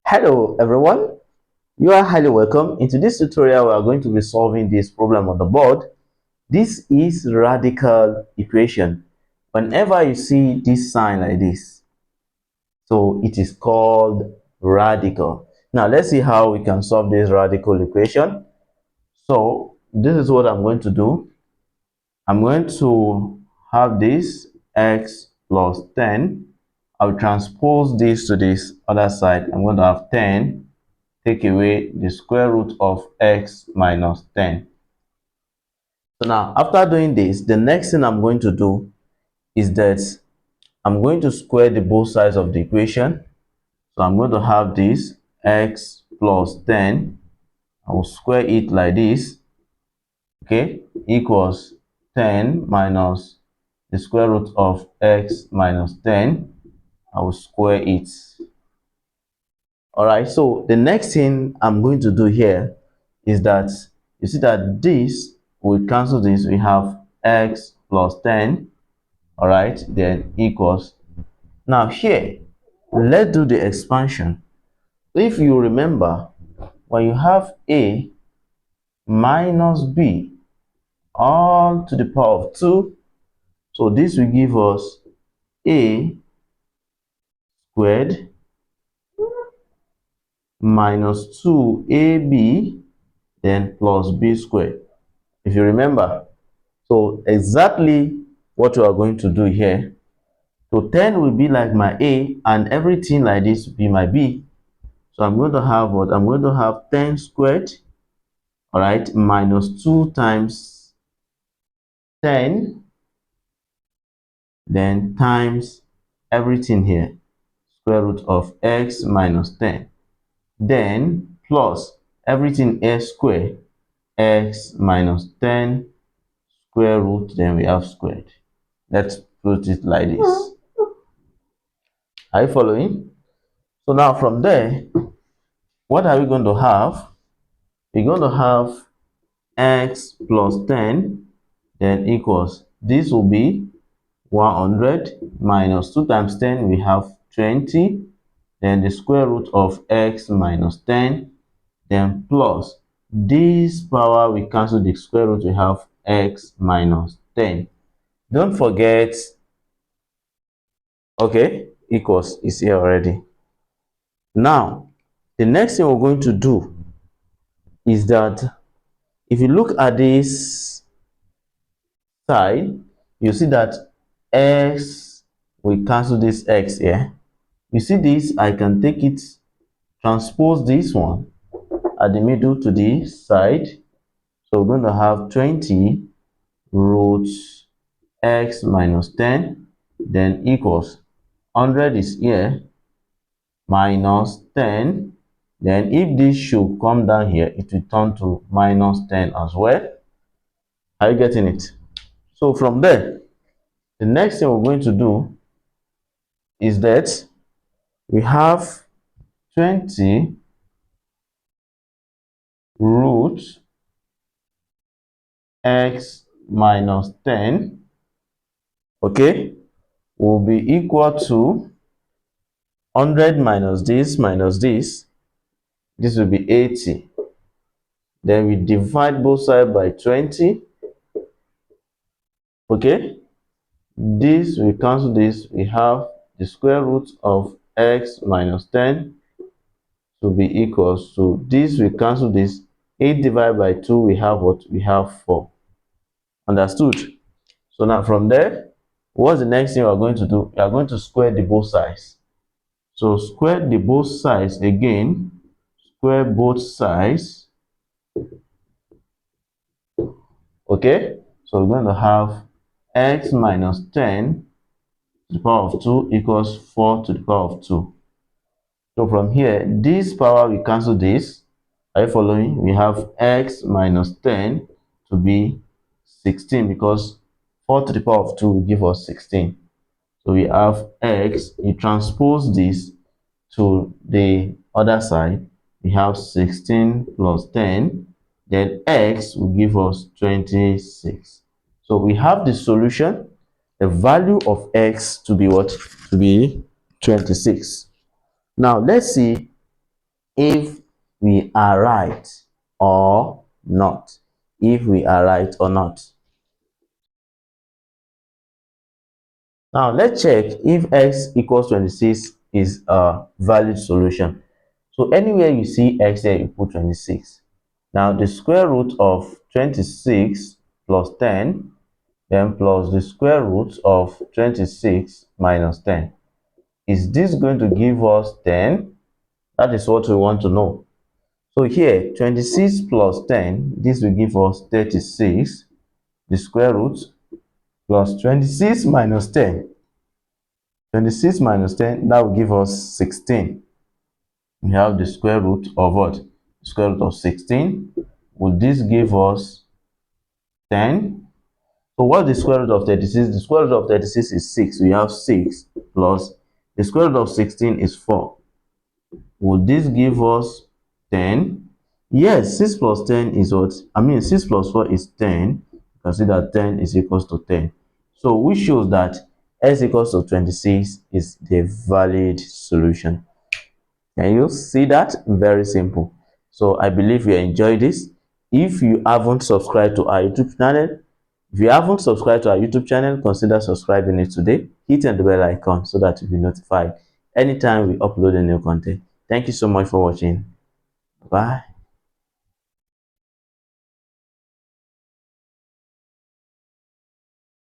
Hello everyone, you are highly welcome. In this tutorial we are going to be solving this problem on the board. This is radical equation. Whenever you see this sign like this, so it is called radical. Now let's see how we can solve this radical equation. So this is what I'm going to do. I'm going to have this x plus 10. I'll transpose this to this other side. I'm going to have 10 take away the square root of x minus 10. So now, after doing this, the next thing I'm going to do is that I'm going to square the both sides of the equation. So I'm going to have this x plus 10. I will square it like this, okay, equals 10 minus the square root of x minus 10. I will square it. All right, so the next thing I'm going to do here is that you see that this will cancel this. We have x plus 10, all right, then equals. Now here, let's do the expansion. If you remember, when you have a minus b all to the power of 2, so this will give us a squared minus 2ab then plus b squared. If you remember, so exactly what we are going to do here. So 10 will be like my a and everything like this will be my b. So I'm going to have what? I'm going to have 10 squared, all right, minus 2 times 10, then times everything here, square root of x minus 10, then plus everything s squared, x minus 10 square root, then we have squared. Let's put it like this. Are you following? So now from there, what are we going to have? We're going to have x plus 10 then equals, this will be 100 minus 2 times 10, we have 20, then the square root of x minus 10, then plus this power, we cancel the square root, we have x minus 10. Don't forget, okay, equals is here already. Now the next thing we're going to do is that if you look at this side, you see that x, we cancel this x here. You see this, I can take it, transpose this one at the middle to this side. So we're going to have 20 root x minus 10, then equals 100 is here minus 10. Then if this should come down here, it will turn to minus 10 as well. Are you getting it? So from there, the next thing we're going to do is that we have 20 root x minus 10, okay, will be equal to 100 minus this, this will be 80. Then we divide both sides by 20, okay. This we cancel this, we have the square root of x minus 10 to be equals to, this we cancel this, 8 divided by 2, we have what? We have 4. Understood? So now from there, what's the next thing we are going to do? We are going to square the both sides. So square the both sides again, square both sides, okay. So we're going to have x minus 10 to the power of 2 equals 4 to the power of 2. So from here, this power, we cancel this. Are you following? We have x minus 10 to be 16, because 4 to the power of 2 will give us 16. So we have x, you transpose this to the other side, we have 16 plus 10, then x will give us 26. So we have the solution, the value of x to be what? To be 26. Now let's see if we are right or not. If we are right or not. Now let's check if x equals 26 is a valid solution. So anywhere you see x there, you put 26. Now the square root of 26 plus 10, then plus the square root of 26 minus 10. Is this going to give us 10? That is what we want to know. So here, 26 plus 10, this will give us 36. The square root plus 26 minus 10. 26 minus 10, that will give us 16. We have the square root of what? The square root of 16. Would this give us 10? So what's the square root of 36? The square root of 36 is 6. We have 6 plus the square root of 16 is 4. Would this give us 10? Yes, 6 plus 10 is what? 6 plus 4 is 10. You can see that 10 is equals to 10. So which shows that x equals to 26 is the valid solution. Can you see that? Very simple. So I believe you enjoyed this. If you haven't subscribed to our YouTube channel, consider subscribing it today. Hit on the bell icon so that you'll be notified anytime we upload a new content. Thank you so much for watching. Bye.